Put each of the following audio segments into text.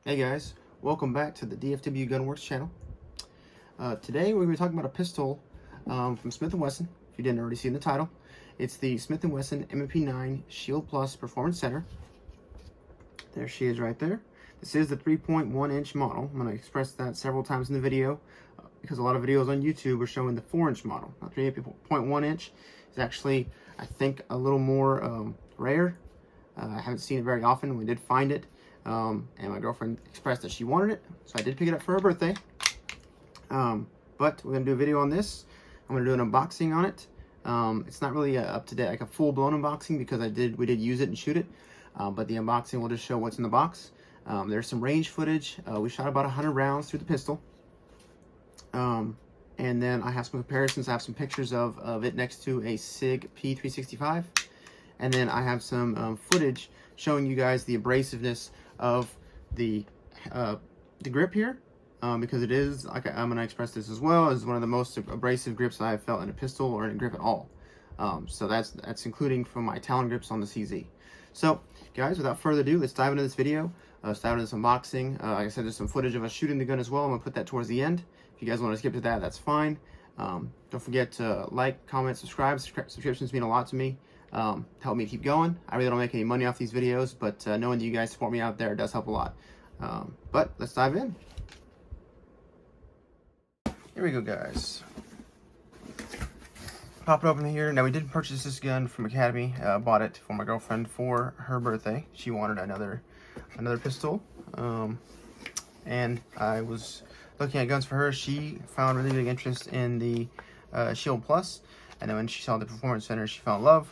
Hey guys, welcome back to the DFW Gunworks channel. Today we're going to be talking about a pistol from Smith-Wesson. If you didn't already see in the title, it's the Smith-Wesson MP9 Shield Plus Performance Center. There she is right there. This is the 3.1 inch model. I'm going to express that several times in the video because a lot of videos on YouTube are showing the 4-inch model. Now 3.1 inch is actually, I think, a little more rare. I haven't seen it very often. We did find it. And my girlfriend expressed that she wanted it, so I did pick it up for her birthday. But we're going to do a video on this. I'm going to do an unboxing on it. It's not really up to date, like a full-blown unboxing, because we did use it and shoot it. But the unboxing will just show what's in the box. There's some range footage. We shot about 100 rounds through the pistol. And then I have some comparisons. I have some pictures of it next to a SIG P365. And then I have some footage showing you guys the abrasiveness of the grip here, because it is, like I'm going to express this as well, as one of the most abrasive grips I've felt in a pistol or in a grip at all. So that's including from my Talon grips on the CZ. So guys, without further ado, let's dive into this video. Let's dive into this unboxing. Like I said, there's some footage of us shooting the gun as well. I'm going to put that towards the end. If you guys want to skip to that, that's fine. Don't forget to like, comment, subscribe. Subscriptions mean a lot to me. Help me keep going. I really don't make any money off these videos, but knowing that you guys support me out there does help a lot. But let's dive in. Here we go, guys. Pop it open here. Now, we did purchase this gun from Academy. Bought it for my girlfriend for her birthday. She wanted another pistol, and I was looking at guns for her. She found really big interest in the Shield Plus, and then when she saw the Performance Center, she fell in love.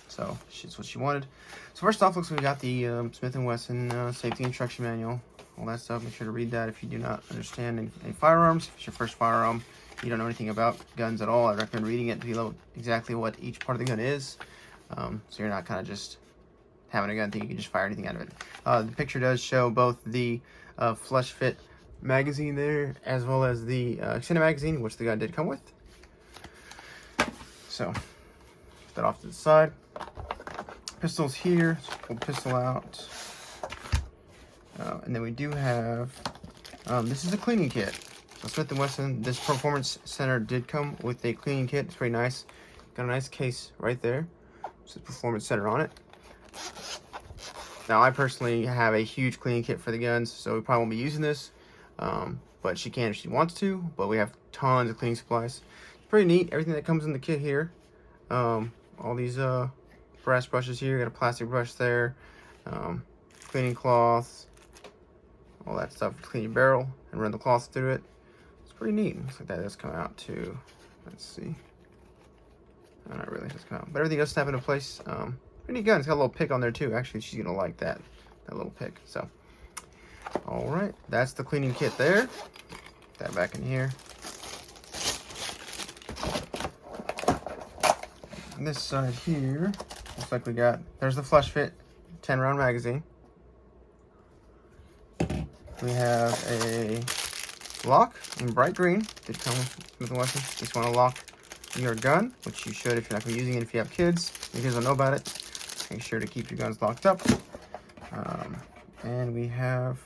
So that's what she wanted. So first off, looks like we got the Smith-Wesson safety instruction manual, all that stuff. Make sure to read that if you do not understand any firearms. If it's your first firearm, you don't know anything about guns at all, I recommend reading it to know exactly what each part of the gun is, so you're not kind of just having a gun thinking you can just fire anything out of it. The picture does show both the flush fit magazine there, as well as the extended magazine, which the gun did come with. So put that off to the side. Pistol's here. Let's pull the pistol out. And then we do have, this is a cleaning kit. So Smith-Wesson, this Performance Center did come with a cleaning kit. It's pretty nice. Got a nice case right there. It says Performance Center on it. Now, I personally have a huge cleaning kit for the guns, so we probably won't be using this. But she can if she wants to. But we have tons of cleaning supplies. It's pretty neat. Everything that comes in the kit here. All these brass brushes here. Got a plastic brush there. Cleaning cloths. All that stuff to clean your barrel and run the cloth through it. It's pretty neat. Looks like that does come out too. Let's see. Not really, it does come out. But everything does snap into place. Pretty neat gun. It's got a little pick on there too. Actually, she's gonna like that little pick. So, all right, that's the cleaning kit there. Put that back in here. On this side here, looks like there's the flush fit 10-round magazine. We have a lock in bright green. Did come with Smith-Wesson. Just want to lock your gun, which you should if you're not going to be using it. If you have kids, you guys don't know about it. Make sure to keep your guns locked up. And we have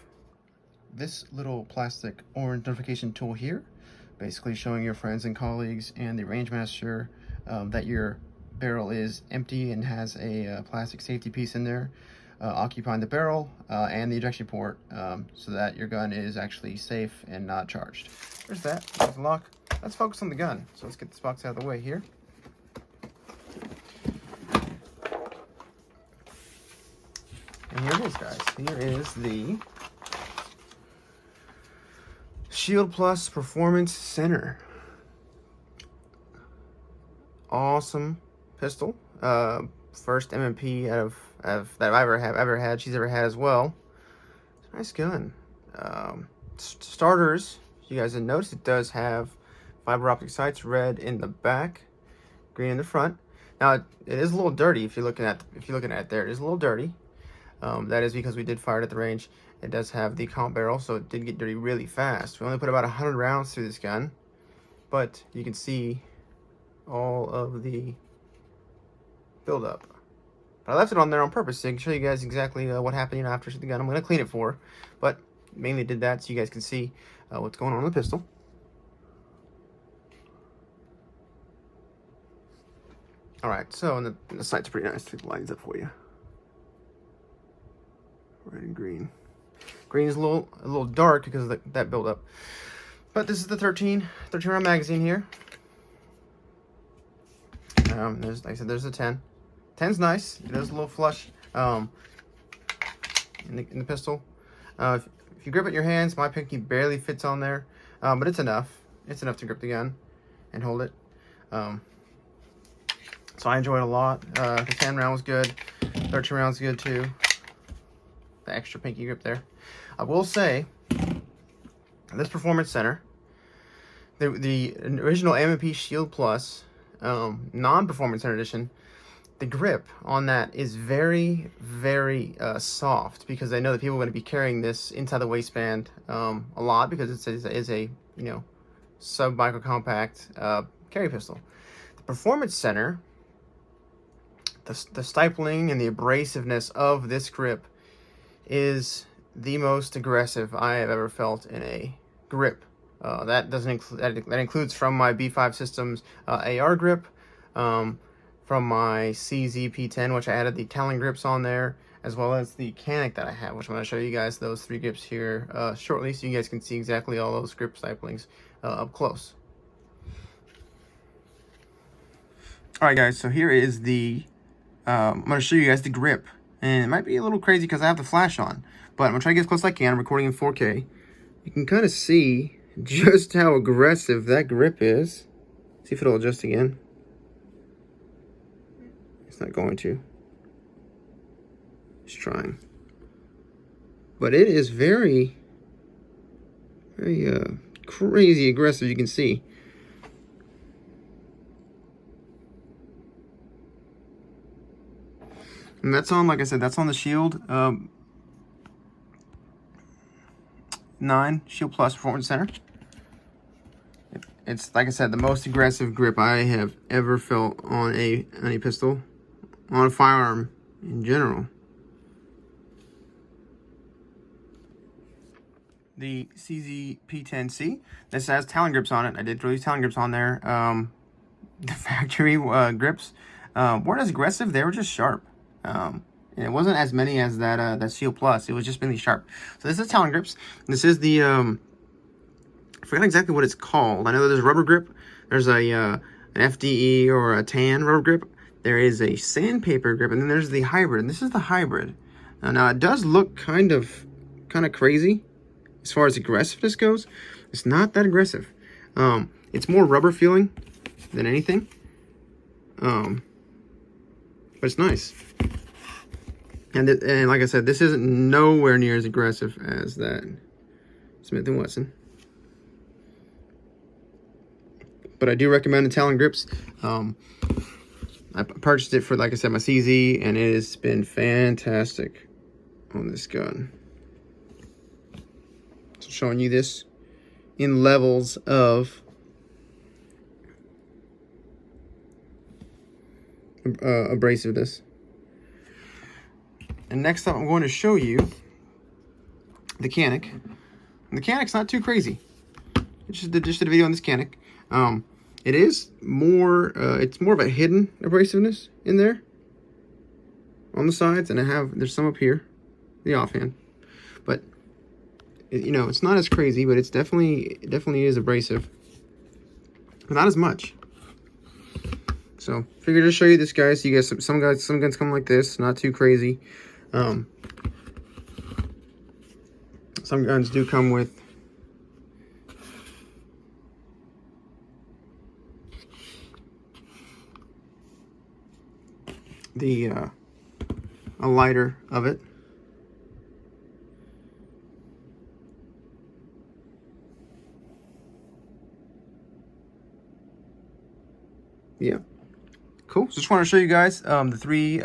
this little plastic orange notification tool here, basically showing your friends and colleagues and the range master that your barrel is empty and has a plastic safety piece in there. Occupying the barrel and the ejection port, so that your gun is actually safe and not charged. There's that. There's the lock. Let's focus on the gun. So let's get this box out of the way here. And here it is, guys. Here is the Shield Plus Performance Center. Awesome pistol. First MMP that I've ever had. She's ever had as well. It's a nice gun. Starters, you guys didn't notice, it does have fiber optic sights, red in the back, green in the front. Now it is a little dirty if you're looking at it there. It is a little dirty. That is because we did fire it at the range. It does have the comp barrel, so it did get dirty really fast. We only put about 100 rounds through this gun, but you can see all of the buildup. But I left it on there on purpose so I can show you guys exactly what happened, you know, after I shoot the gun. I'm going to clean it for her, but mainly did that so you guys can see what's going on in the pistol. All right, so the sight's pretty nice. It lines up for you. Red and green. Green is a little dark because of that buildup. But this is the 13 round magazine here. There's, like I said, there's the 10. 10's nice. It does a little flush in the pistol. If you grip it in your hands, my pinky barely fits on there, but it's enough. It's enough to grip the gun and hold it. So I enjoyed it a lot. The 10 round was good. 13 round's good too. The extra pinky grip there. I will say, this Performance Center, the original M&P Shield Plus non-Performance Center edition, the grip on that is very, very soft, because I know that people are going to be carrying this inside the waistband a lot, because it's a you know, sub-micro compact carry pistol. The Performance Center, the stifling and the abrasiveness of this grip is the most aggressive I have ever felt in a grip. That includes from my B5 Systems AR grip, from my CZ-P10, which I added the Talon grips on there, as well as the Canic that I have, which I'm going to show you guys those 3 grips here shortly, so you guys can see exactly all those grip stipulings up close. Alright guys, so here is the, I'm going to show you guys the grip, and it might be a little crazy because I have the flash on, but I'm going to try to get as close as I can. I'm recording in 4K. You can kind of see just how aggressive that grip is. See if it'll adjust again. It's not going to. It's trying. But it is very, very crazy aggressive, you can see. And that's on, like I said, that's on the Shield 9 Shield Plus Performance Center. It's, like I said, the most aggressive grip I have ever felt on a pistol, on a firearm in general. The CZ-P10C, this has Talon grips on it. I did throw these Talon grips on there. The factory grips weren't as aggressive, they were just sharp. And it wasn't as many as that Shield Plus. It was just really sharp. So this is Talon grips. This is the I forgot exactly what it's called. I know there's a rubber grip. There's an FDE or a tan rubber grip. There is a sandpaper grip, and then there's the hybrid. And this is the hybrid. Now it does look kind of crazy as far as aggressiveness goes. It's not that aggressive. It's more rubber feeling than anything. But it's nice. And like I said, this isn't nowhere near as aggressive as that Smith-Wesson. But I do recommend the Talon grips. I purchased it for, like I said, my CZ, and it has been fantastic on this gun. So showing you this in levels of abrasiveness. And next up, I'm going to show you the Canic. And the Canic's not too crazy. Just did a video on this Canic. It is more, it's more of a hidden abrasiveness in there on the sides, and there's some up here, the offhand. But you know, it's not as crazy, but it definitely is abrasive, but not as much. So figured to show you this, guys. So you guys, some guns come like this, not too crazy. Some guns do come with a lighter of it. Yeah, cool. So just want to show you guys the 3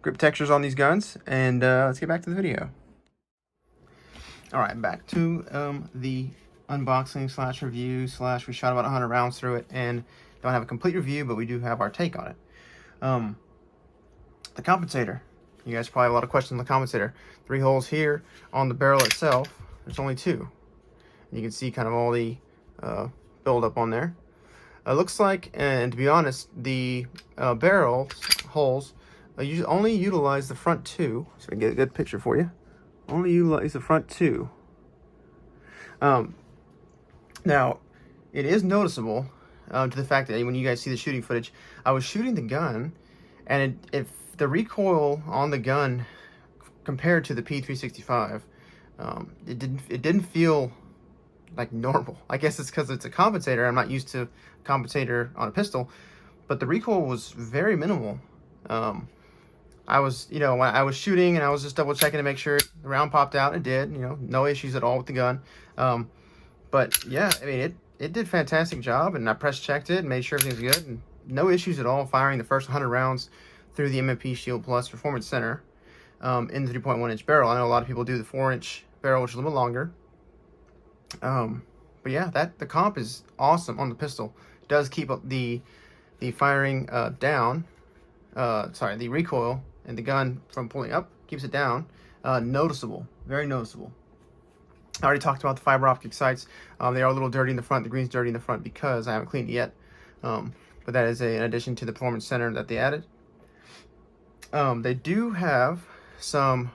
grip textures on these guns, and let's get back to the video. All right, back to the unboxing slash review slash we shot about 100 rounds through it, and don't have a complete review, but we do have our take on it. The compensator. You guys probably have a lot of questions on the compensator. 3 holes here on the barrel itself. There's only 2. You can see kind of all the buildup on there. Looks like, and to be honest, the barrel holes only utilize the front 2. So I can get a good picture for you. Only utilize the front 2. Now, it is noticeable to the fact that when you guys see the shooting footage, I was shooting the gun, and if the recoil on the gun compared to the P365, it didn't feel like normal. I guess it's because it's a compensator. I'm not used to compensator on a pistol, but the recoil was very minimal. I was, when I was shooting and I was just double checking to make sure the round popped out. It did, no issues at all with the gun. But yeah, I mean, it did a fantastic job, and I press checked it and made sure everything's good, and no issues at all firing the first 100 rounds through the M&P Shield Plus Performance Center in the 3.1-inch barrel. I know a lot of people do the 4-inch barrel, which is a little bit longer. But yeah, the comp is awesome on the pistol. It does keep the firing down. The recoil and the gun from pulling up keeps it down. Noticeable, very noticeable. I already talked about the fiber optic sights. They are a little dirty in the front. The green's dirty in the front because I haven't cleaned it yet. But that is an addition to the Performance Center that they added. They do have some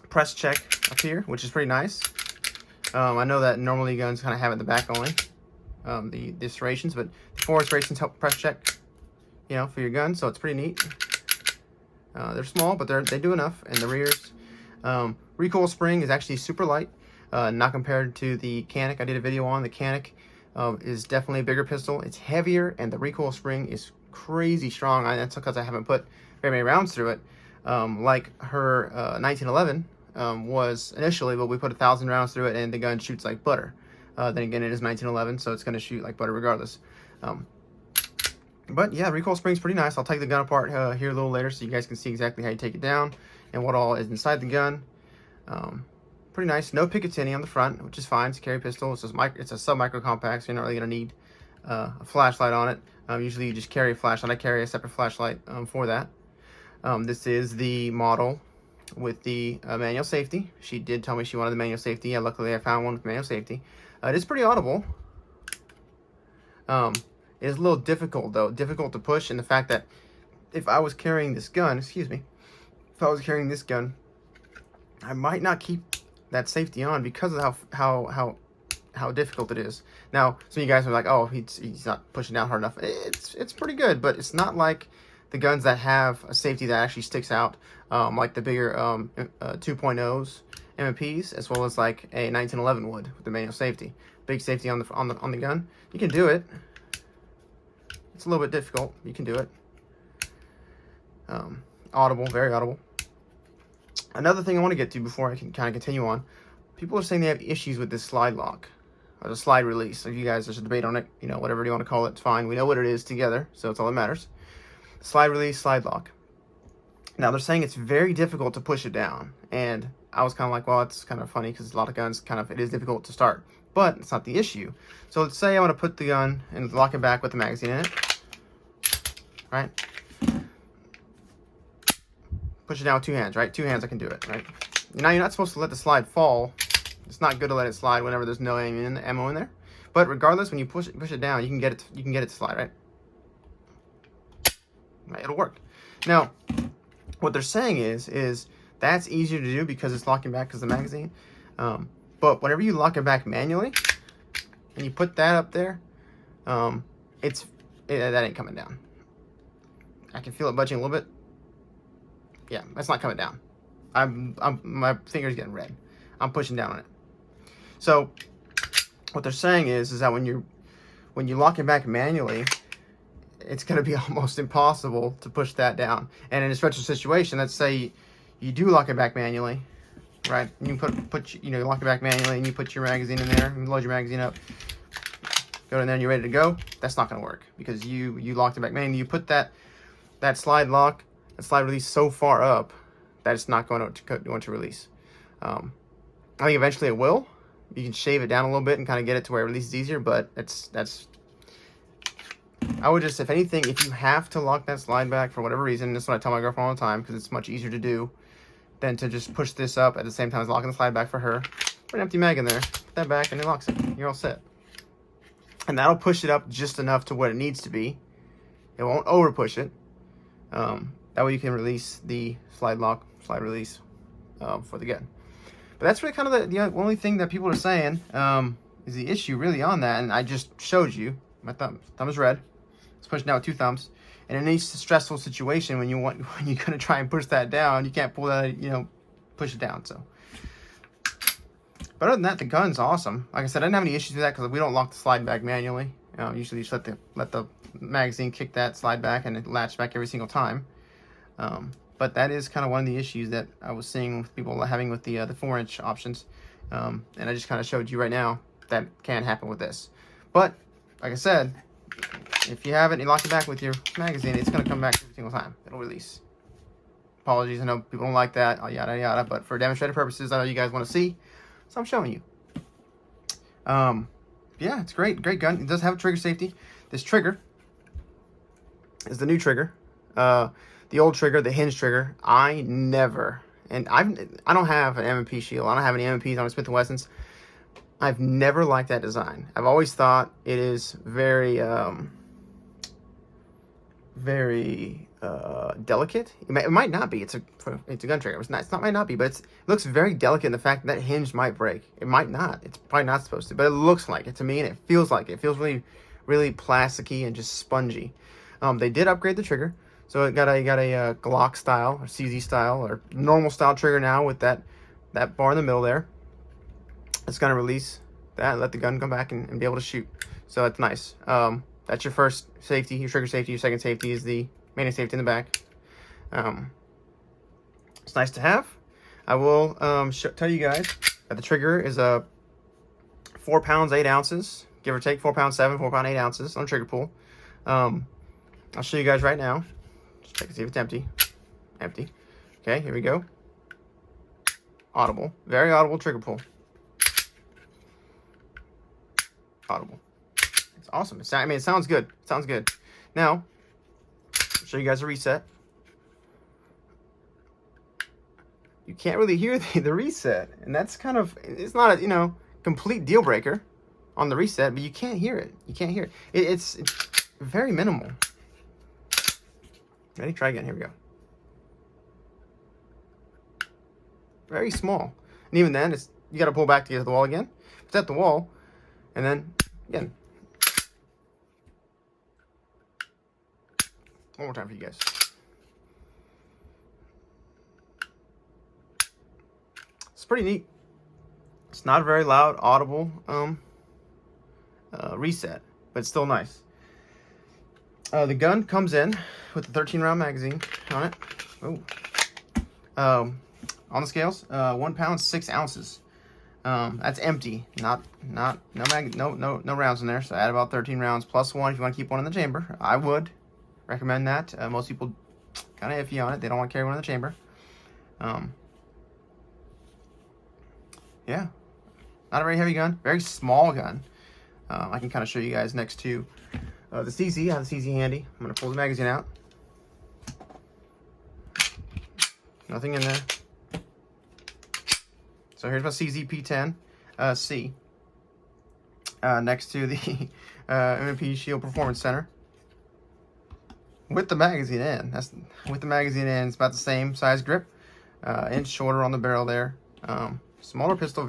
press check up here, which is pretty nice. I know that normally guns kind of have it in the back only, the serrations, but the 4 serrations help press check, for your gun, so it's pretty neat. They're small, but they do enough. And the rears, recoil spring is actually super light, not compared to the Canic. I did a video on the Canic. Is definitely a bigger pistol. It's heavier, and the recoil spring is crazy strong. That's because I haven't put very many rounds through it, like her 1911 was initially, but we put 1,000 rounds through it, and the gun shoots like butter. Then again, it is 1911, so it's going to shoot like butter regardless. But yeah, recoil spring's pretty nice. I'll take the gun apart here a little later so you guys can see exactly how you take it down and what all is inside the gun. Pretty nice. No Picatinny on the front, which is fine. It's a carry pistol. It's a sub-micro compact, so you're not really going to need a flashlight on it. Usually you just carry a flashlight. I carry a separate flashlight for that. This is the model with the manual safety. She did tell me she wanted the manual safety. Yeah, luckily I found one with manual safety. It is pretty audible. It is a little difficult, though. Difficult to push in the fact that if I was carrying this gun, I might not keep that safety on because of how difficult it is. Now, some of you guys are like, oh, he's not pushing down hard enough. It's pretty good, but it's not like the guns that have a safety that actually sticks out, like the bigger 2.0s, M&Ps, as well as like a 1911 would with the manual safety. Big safety on the gun. You can do it. It's a little bit difficult. You can do it. Audible, very audible. Another thing I want to get to before I can kind of continue on, people are saying they have issues with this slide lock, or the slide release. So if you guys, there's a debate on it, whatever you want to call it, it's fine. We know what it is together, so it's all that matters. Slide release, slide lock. Now they're saying it's very difficult to push it down, and I was kind of like, well, it's kind of funny because a lot of guns it is difficult to start, but it's not the issue. So let's say I want to put the gun and lock it back with the magazine in it, right? Push it down with 2 hands, right? 2 hands, I can do it, right? Now you're not supposed to let the slide fall. It's not good to let it slide whenever there's no ammo in there. But regardless, when you push it down, you can get it to slide, right? Right, it'll work. Now, what they're saying is that's easier to do because it's locking back because of the magazine. But whenever you lock it back manually and you put that up there, that ain't coming down. I can feel it budging a little bit. Yeah, that's not coming down. My finger's getting red. I'm pushing down on it. So what they're saying is that when you lock it back manually, it's going to be almost impossible to push that down. And in a stretcher situation, let's say you do lock it back manually, right? And you lock it back manually, and you put your magazine in there, and load your magazine up, go in there, and you're ready to go. That's not going to work because you locked it back manually. You put that slide lock, that slide release so far up that it's not going to release. I think eventually it will. You can shave it down a little bit and kind of get it to where it releases easier, but I would just, if anything, if you have to lock that slide back for whatever reason, this is what I tell my girlfriend all the time, because it's much easier to do than to just push this up at the same time as locking the slide back for her. Put an empty mag in there, put that back, and it locks it. You're all set. And that'll push it up just enough to what it needs to be. It won't over push it. That way you can release the slide lock, slide release for the gun. But that's really kind of the only thing that people are saying is the issue really on that. And I just showed you. My thumb is red. It's pushing down with 2 thumbs. And in any stressful situation, when you're gonna try and push that down, you can't pull that, push it down. So, but other than that, the gun's awesome. Like I said, I didn't have any issues with that because we don't lock the slide back manually. Usually, just let the magazine kick that slide back and it latch back every single time. But that is kind of one of the issues that I was seeing with people having with the 4-inch options. And I just kind of showed you right now that can happen with this. But like I said, if you have it and you lock it back with your magazine, it's going to come back every single time. It'll release. Apologies, I know people don't like that, yada yada, but for demonstrative purposes, I know you guys want to see, so I'm showing you. Yeah, it's great gun. It does have a trigger safety. This trigger is the new trigger. The old trigger, the hinge trigger, I don't have an M&P shield. I don't have any M&Ps on my Smith-Wessons. I've never liked that design. I've always thought it is very delicate. It might not be. It's a gun trigger. Might not be, but it looks very delicate in the fact that hinge might break. It might not. It's probably not supposed to, but it looks like it to me, and it feels like it. It feels really, really plasticky and just spongy. They did upgrade the trigger, so it got a Glock style or CZ style or normal style trigger now with that bar in the middle there. It's gonna release that and let the gun come back and be able to shoot. So that's nice. That's your first safety, your trigger safety. Your second safety is the main safety in the back. It's nice to have. I will tell you guys that the trigger is 4 pounds 8 ounces, give or take 4 pounds 7, 4 pound 8 ounces on trigger pull. I'll show you guys right now. Just check to see if it's empty. Empty. Okay, here we go. Audible, very audible trigger pull. Audible. It's awesome. It sounds good. It sounds good. Now, I'll show you guys a reset. You can't really hear the reset, and that's kind of, it's not a complete deal breaker on the reset, but you can't hear it. You can't hear it. It's very minimal. Ready? Try again. Here we go. Very small, and even then, you got to pull back to get to the wall again. It's at the wall, and then again. One more time for you guys. It's pretty neat. It's not a very loud, audible reset, but it's still nice. The gun comes in with a 13-round magazine on it. On the scales, 1 pound 6 ounces. That's empty, no rounds in there. So add about 13 rounds plus 1 if you want to keep one in the chamber. I would recommend that. Most people kind of iffy on it. They don't want to carry one in the chamber. Yeah, not a very heavy gun, very small gun. I can kind of show you guys next to the CZ. I have the CZ handy. I'm going to pull the magazine out. Nothing in there. So here's my CZ P10 C next to the M&P Shield Performance Center. With the magazine in. With the magazine in, it's about the same size grip. Inch shorter on the barrel there. Smaller pistol.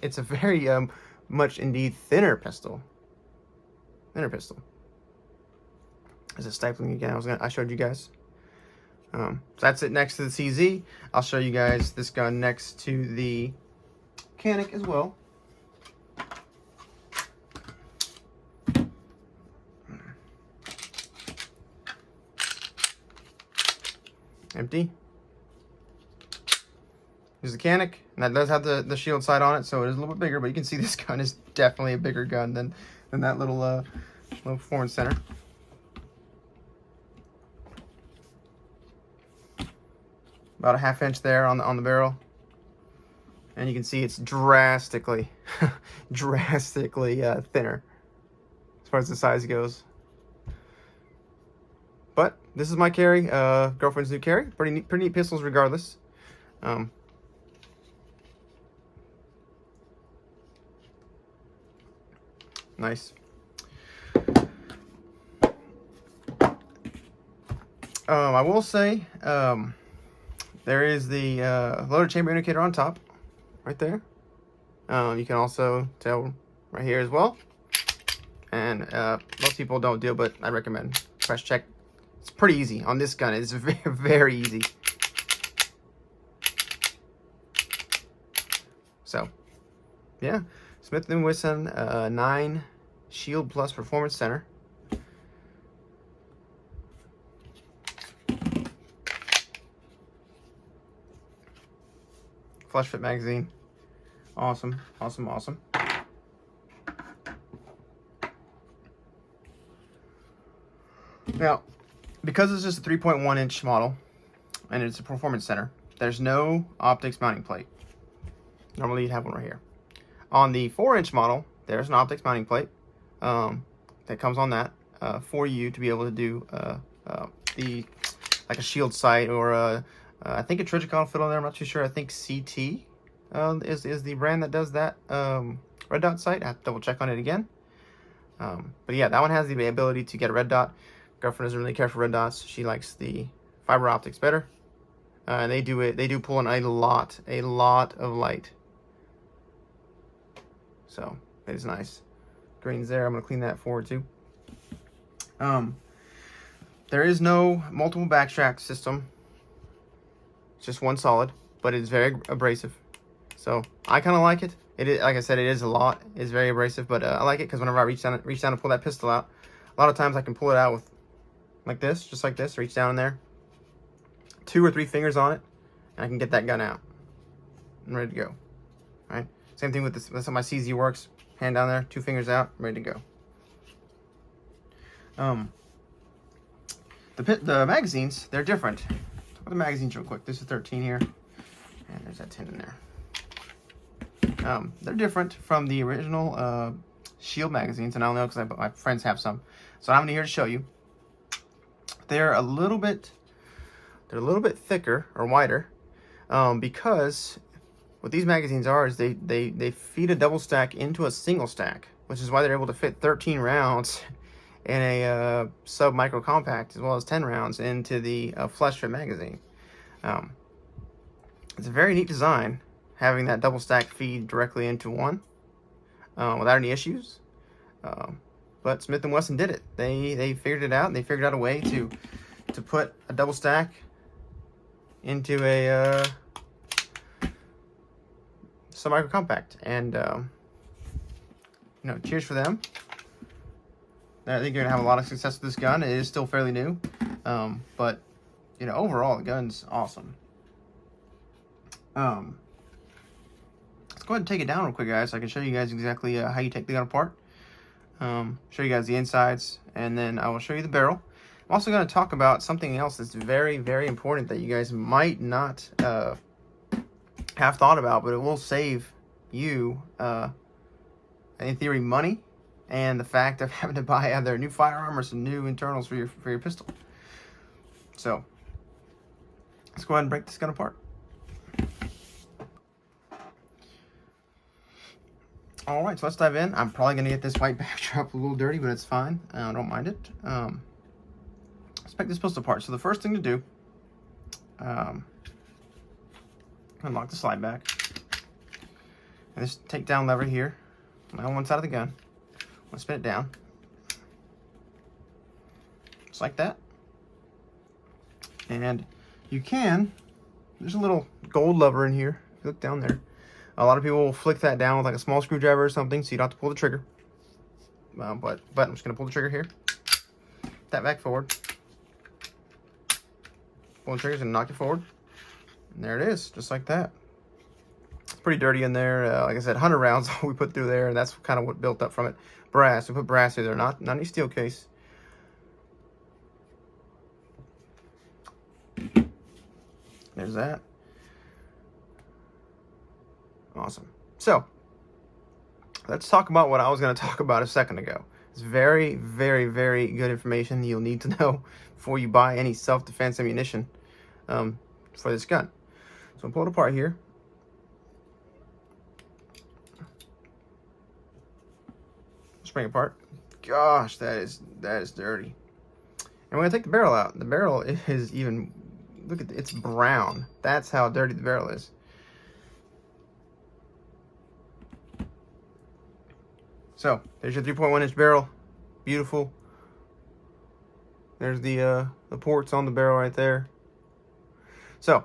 It's a very much indeed thinner pistol. Thinner pistol. Is it stifling again? I showed you guys. So that's it next to the CZ. I'll show you guys this gun next to the Canic as well. Empty. Here's the Canic, and that does have the shield sight on it, so it is a little bit bigger, but you can see this gun is definitely a bigger gun than that little performance center. About a 1/2 inch there on the barrel, and you can see it's drastically thinner as far as the size goes. this is my carry, girlfriend's new carry. Pretty neat pistols regardless. Nice. I will say, there is the loaded chamber indicator on top, right there. You can also tell right here as well. And most people don't do it, but I recommend press check. It's pretty easy on this gun. It's very, very easy. So, yeah, Smith-Wesson 9 Shield Plus Performance Center. Flush fit magazine. Awesome, awesome, awesome. Now, because it's just a 3.1 inch model and it's a performance center, there's no optics mounting plate. Normally you'd have one right here. On the 4-inch model, there's an optics mounting plate that comes on that for you to be able to do like a shield sight or I think a Trigicon fit on there. I'm not too sure. I think CT is the brand that does that red dot sight. I have to double check on it again. But yeah, that one has the ability to get a red dot. Girlfriend doesn't really care for red dots. She likes the fiber optics better. And they do pull in a lot of light. So it is nice. Green's there. I'm gonna clean that forward too. There is no multiple backstrap system. It's just one solid, but it's very abrasive. So I kind of like it. It is, like I said, it is a lot. It's very abrasive, but I like it because whenever I reach down to pull that pistol out, a lot of times I can pull it out with like this, just like this. Reach down in there, 2 or 3 fingers on it, and I can get that gun out. I'm ready to go. All right. Same thing with this. That's how my CZ works. Hand down there, 2 fingers out, ready to go. The magazines, they're different. Talk about the magazines real quick. This is 13 here, and there's that 10 in there. They're different from the original Shield magazines, and I'll know because my friends have some. So I'm here to show you. They're a little bit thicker or wider because what these magazines are is they feed a double stack into a single stack, which is why they're able to fit 13 rounds in a sub micro compact as well as 10 rounds into the flush fit magazine. It's a very neat design, having that double stack feed directly into one without any issues. But Smith-Wesson did it. They figured it out, and they figured out a way to put a double stack into a sub-micro compact. And you know, cheers for them. I think you're gonna have a lot of success with this gun. It is still fairly new, but you know, overall the gun's awesome. Let's go ahead and take it down real quick, guys, so I can show you guys exactly how you take the gun apart. Show you guys the insides, and then I will show you the barrel. I'm also going to talk about something else that's very, very important that you guys might not have thought about, but it will save you, in theory, money, and the fact of having to buy either a new firearm or some new internals for your pistol. So let's go ahead and break this gun apart. All right, so let's dive in. I'm probably going to get this white backdrop a little dirty, but it's fine. I don't mind it. Let's break this pistol apart. So the first thing to do, unlock the slide back. And this takedown lever here, on one side of the gun. I'm going to spin it down. Just like that. And you can, there's a little gold lever in here. If you look down there. A lot of people will flick that down with like a small screwdriver or something, so you don't have to pull the trigger. But I'm just going to pull the trigger here. That back forward. Pull the triggers and knock it forward. And there it is, just like that. It's pretty dirty in there. Like I said, 100 rounds we put through there, and that's kind of what built up from it. Brass. We put brass through there, not any steel case. There's that. Awesome. So, let's talk about what I was going to talk about a second ago. It's very, very, very good information you'll need to know before you buy any self-defense ammunition for this gun. So I'll pull it apart here. Spring apart. Gosh, that is dirty. And we're gonna take the barrel out. The barrel is even, look at it's brown. That's how dirty the barrel is. So there's your 3.1 inch barrel. Beautiful. There's the ports on the barrel right there. So,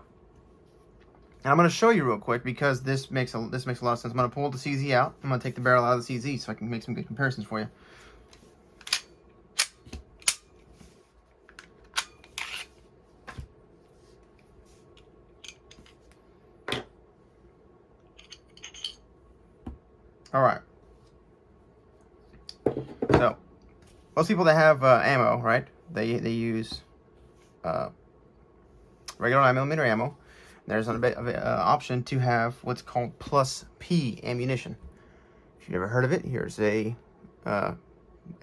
and I'm going to show you real quick because this makes a lot of sense. I'm going to pull the CZ out. I'm going to take the barrel out of the CZ so I can make some good comparisons for you. All right. So, most people that have ammo, right? They use regular 9mm ammo. There's an option to have what's called plus P ammunition. If you've never heard of it, here's a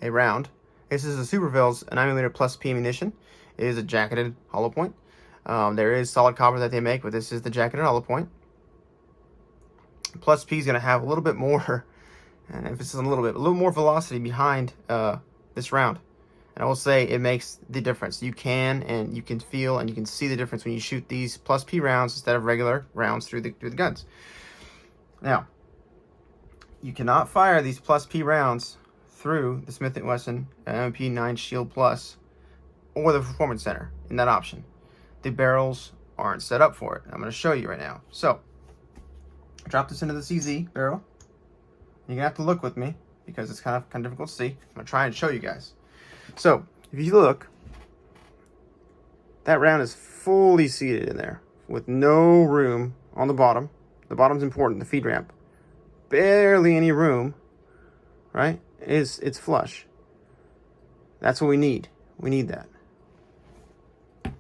round. This is a Supervel's 9mm plus P ammunition. It is a jacketed hollow point. There is solid copper that they make, but this is the jacketed hollow point. Plus P is going to have a little bit more, and emphasis on a little more velocity behind this round. And I will say it makes the difference. You can feel and you can see the difference when you shoot these plus P rounds instead of regular rounds through the guns. Now, you cannot fire these plus P rounds through the Smith-Wesson MP9 Shield Plus or the Performance Center in that option. The barrels aren't set up for it. I'm going to show you right now. So, drop this into the CZ barrel. You're going to have to look with me because it's kind of difficult to see. I'm going to try and show you guys. So, if you look, that round is fully seated in there with no room on the bottom. The bottom's important, the feed ramp. Barely any room, right? It's flush. That's what we need. We need that. I'm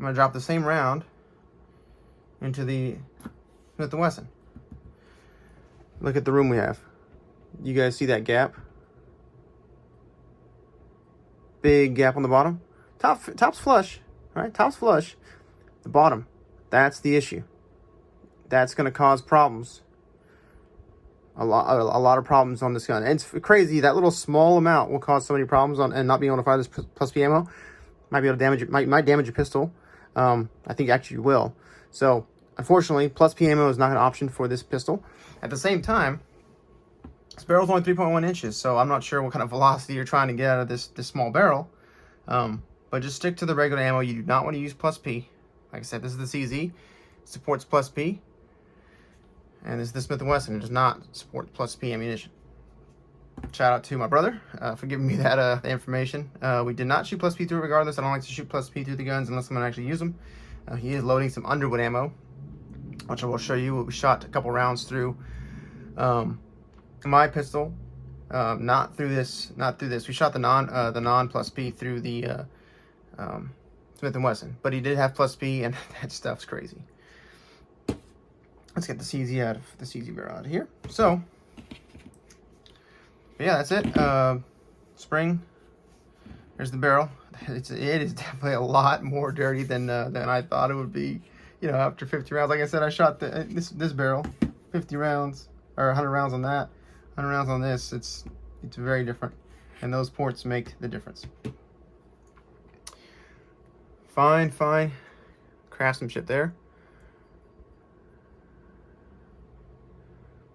going to drop the same round into the Smith-Wesson. Look at the room we have. You guys see that gap? Big gap on the bottom. Top's flush, all right? Top's flush. The bottom, that's the issue. That's going to cause problems. A lot of problems on this gun. And it's crazy. That little small amount will cause so many problems and not being able to fire this plus P ammo. Might be able to damage it. Might damage your pistol. I think actually will. So unfortunately, plus P ammo is not an option for this pistol. At the same time, this barrel's only 3.1 inches, so I'm not sure what kind of velocity you're trying to get out of this small barrel. But just stick to the regular ammo. You do not want to use plus P. Like I said, this is the CZ. It supports plus P. And this is the Smith-Wesson. It does not support plus P ammunition. Shout out to my brother for giving me that information. We did not shoot plus P through it regardless. I don't like to shoot plus P through the guns unless I'm going to actually use them. He is loading some Underwood ammo, which I will show you. We shot a couple rounds through my pistol, not through this. We shot the non plus P through the Smith-Wesson, but he did have plus P, and that stuff's crazy. Let's get the CZ out of the CZ barrel out of here. So, yeah, that's it. Spring. There's the barrel. It is definitely a lot more dirty than I thought it would be. You know, after 50 rounds, like I said, I shot this barrel, 50 rounds or 100 rounds on that, 100 rounds on this. It's very different, and those ports make the difference. Fine craftsmanship there.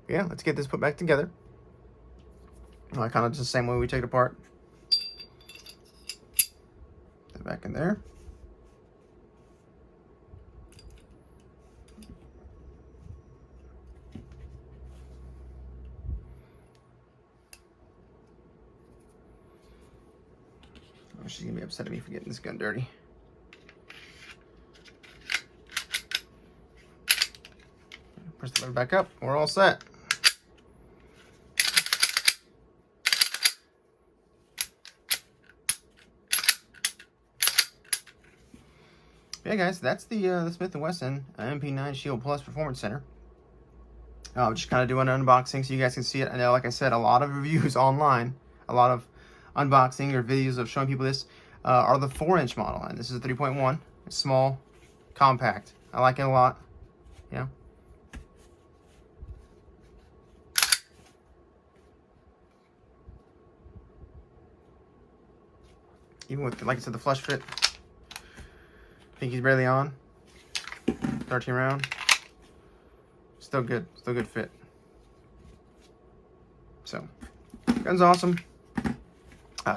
Yeah, let's get this put back together. Kind of just the same way we take it apart. Put it back in there. Oh, she's gonna be upset at me for getting this gun dirty. Press the lever back up. We're all set. Yeah, guys, that's the Smith-Wesson MP9 Shield Plus Performance Center. I'm just kind of doing an unboxing so you guys can see it. I know, like I said, a lot of reviews online a lot of unboxing or videos of showing people this, are the 4-inch model. And this is a 3.1. It's small, compact. I like it a lot. Yeah. Even with, like I said, the flush fit. Pinky's barely on. 13 round. Still good. Still good fit. So, gun's awesome.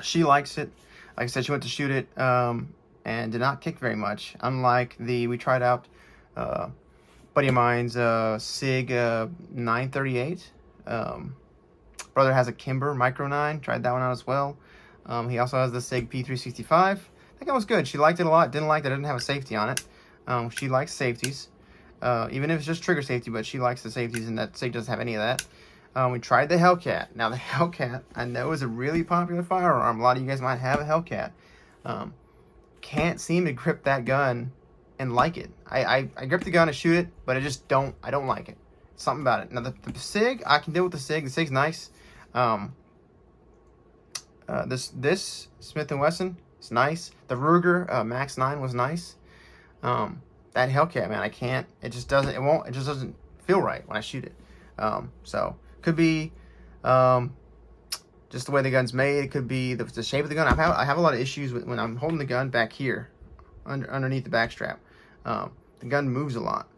She likes it. Like I said, she went to shoot it and did not kick very much. Unlike we tried out buddy of mine's SIG 938. Brother has a Kimber Micro 9. Tried that one out as well. He also has the SIG P365. I think that was good. She liked it a lot. Didn't like that it didn't have a safety on it. She likes safeties. Even if it's just trigger safety, but she likes the safeties, and that SIG doesn't have any of that. We tried the Hellcat. Now, the Hellcat, I know, is a really popular firearm. A lot of you guys might have a Hellcat. Can't seem to grip that gun and like it. I grip the gun and shoot it, but I don't like it. Something about it. Now, the SIG, I can deal with the SIG. The SIG's nice. This Smith-Wesson is nice. The Ruger Max 9 was nice. That Hellcat, man, I can't. It just doesn't feel right when I shoot it. So could be just the way the gun's made. It could be the shape of the gun. I have a lot of issues with when I'm holding the gun back here underneath the back strap. The gun moves a lot,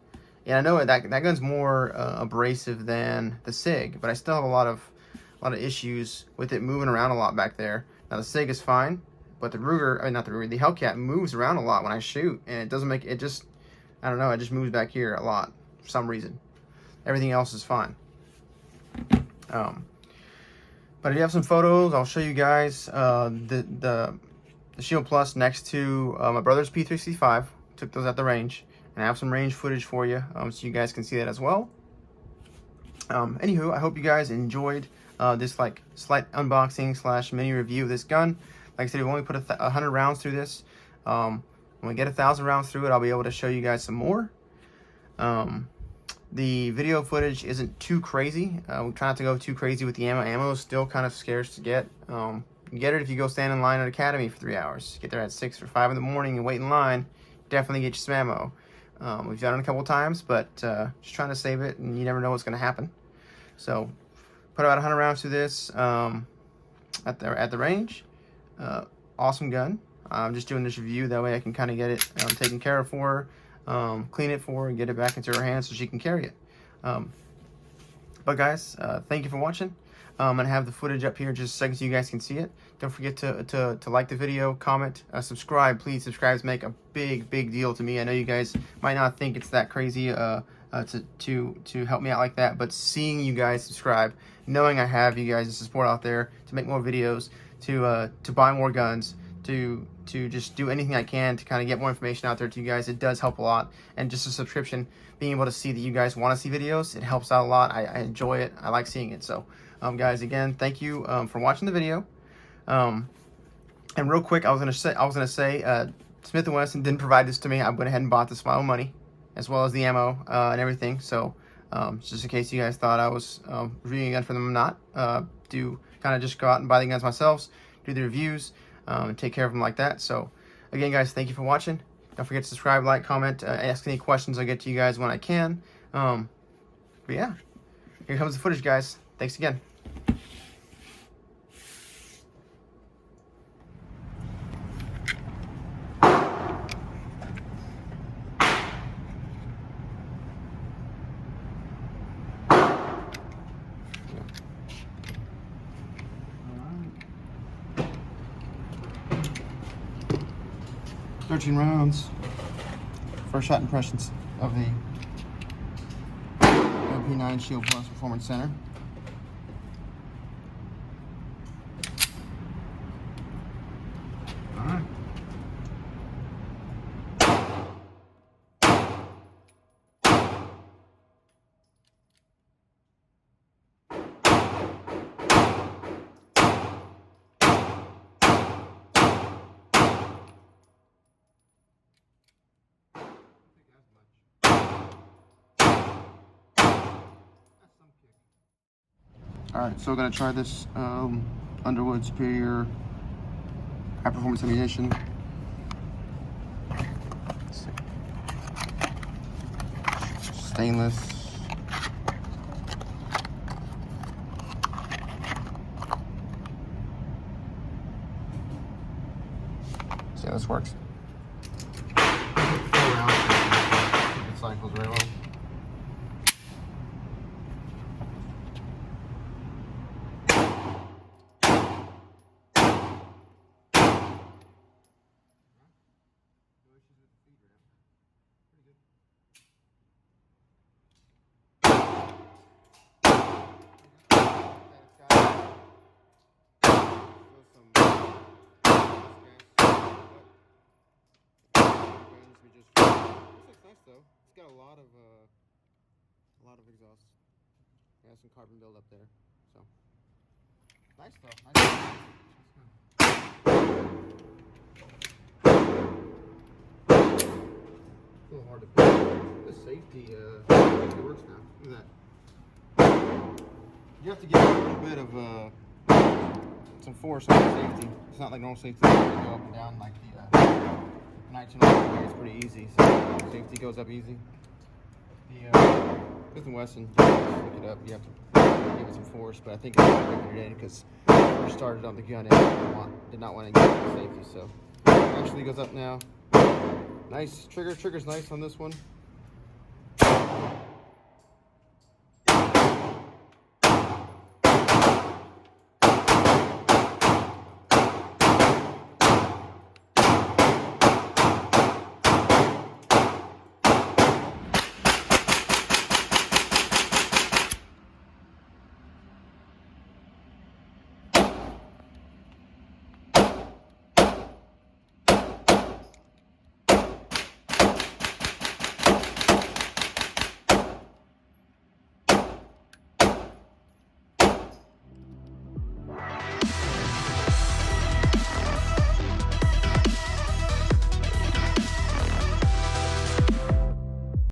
and I know that gun's more abrasive than the SIG, but I still have a lot of issues with it moving around a lot back there. Now the SIG is fine, but the Hellcat moves around a lot when I shoot, and it doesn't make it just, I don't know, it just moves back here a lot for some reason. Everything else is fine. But I do have some photos. I'll show you guys the Shield Plus next to my brother's P365. Took those at the range, and I have some range footage for you, so you guys can see that as well. Anywho, I hope you guys enjoyed this like slight unboxing / mini review of this gun. Like I said, we've only put 100 rounds through this. When we get 1,000 rounds through it, I'll be able to show you guys some more. The video footage isn't too crazy. We try not to go too crazy with the ammo. Ammo is still kind of scarce to get. You get it if you go stand in line at Academy for 3 hours. Get there at 6 or 5 in the morning and wait in line. Definitely get you some ammo. We've done it a couple times, but just trying to save it, and you never know what's going to happen. So, put about 100 rounds through this at the range. Awesome gun. I'm just doing this review, that way I can kind of get it taken care of for her, clean it for her, and get it back into her hands so she can carry it. But guys, thank you for watching. I'm going to have the footage up here in just a second so you guys can see it. Don't forget to like the video, comment, subscribe. Please, subscribes make a big deal to me. I know you guys might not think it's that crazy to help me out like that, but seeing you guys subscribe, knowing I have you guys' support out there to make more videos, to buy more guns, to just do anything I can to kind of get more information out there to you guys, it does help a lot. And just a subscription, being able to see that you guys want to see videos, it helps out a lot. I enjoy it. I like seeing it. So guys, again, thank you for watching the video. And real quick, I was gonna say Smith-Wesson didn't provide this to me. I went ahead and bought this with my own money, as well as the ammo and everything. So just in case you guys thought I was reviewing a gun for them, I'm not. Do kind of just go out and buy the guns myself, do the reviews, and take care of them like that. So again, guys, thank you for watching. Don't forget to subscribe, like, comment, ask any questions. I'll get to you guys when I can. But yeah, here comes the footage, guys. Thanks again. All right. 13 rounds. First shot impressions of the MP9 Shield Plus Performance Center. All right. All right, so we're gonna try this Underwood Superior high performance ammunition. Stainless. See how this works. 4 rounds. It cycles very well. Though it's got a lot of exhaust. Yeah, some carbon buildup there. So nice though. Nice. A little hard to put. The safety it works now. Look at that. You have to get a little bit of some force on the safety. It's not like normal safety. You go up and down like the 1901. It's pretty easy. So safety goes up easy. The Smith-Wesson, look it up. You have to give it some force, but I think it's bringing it in because when I first started on the gun, it did not want to get the safety. So actually goes up now. Nice trigger's nice on this one.